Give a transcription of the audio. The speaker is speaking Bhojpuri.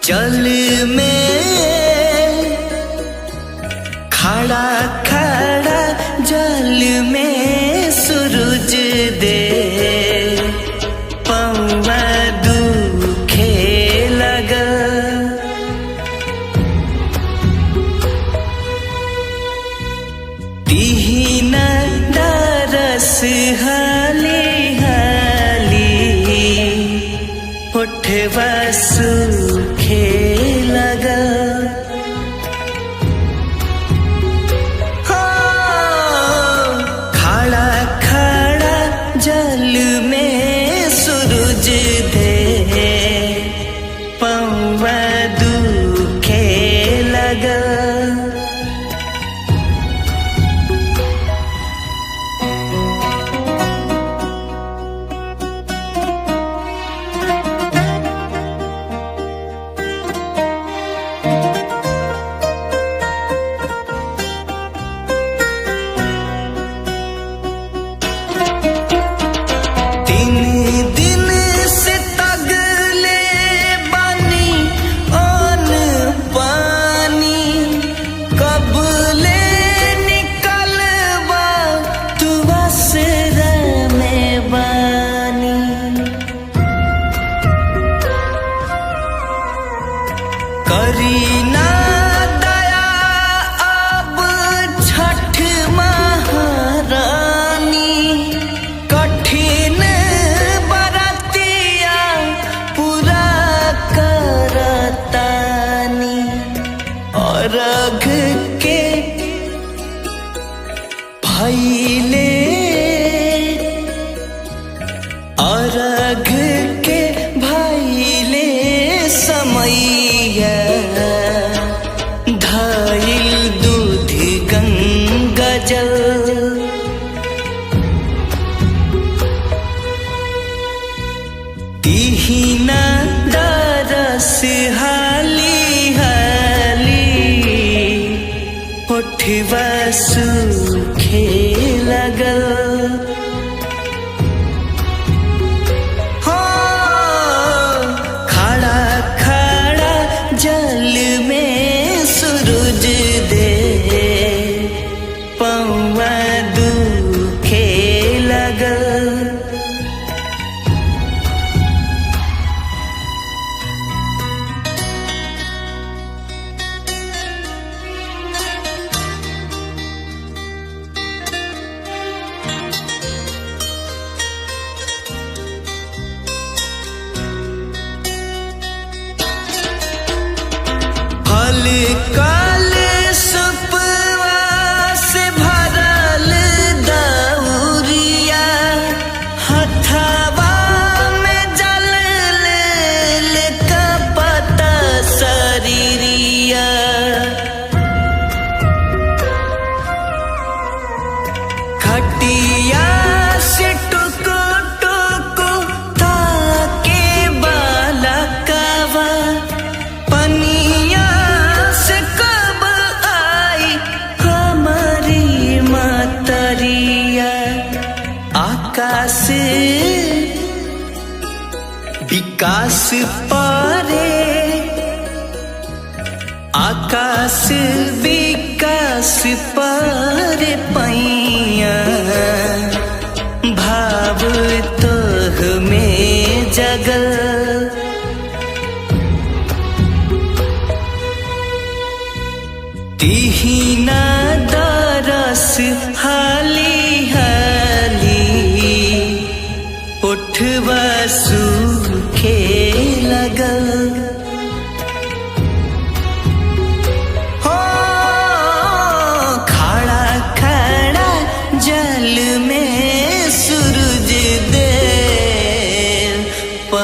जल में खड़ा खड़ा जल में सूरज दे पौवा दुखे लगा। तिहिना दरस हाली हाली उठवा सूखे लगा। खड़ा खड़ा जल में सूरज दे पौवा दुखे लगा। करीना दया अब छठ महारानी कठिन बरतिया पूरा करतानी। अर्घ के भइले अर्घ के भइले समैया धाइल दूध गंगा जल। तिहिना दरस हाली हाली उठवा सूखे लगल। जल में सूरज दे पौवा दुखे लगा। कल सुपवा से भरल दौरिया हथवा में जल ले कपता शरीरिया। खटिया से टुको टुको ताके बालकवा पनिया आकाश विकास पारे आकाश विकास पारे पैया भाव तोह में जगल। तिहिना दरस हाली हाली उठवा सूखे लगल। खड़ा खड़ा जल में सूरज दे पौ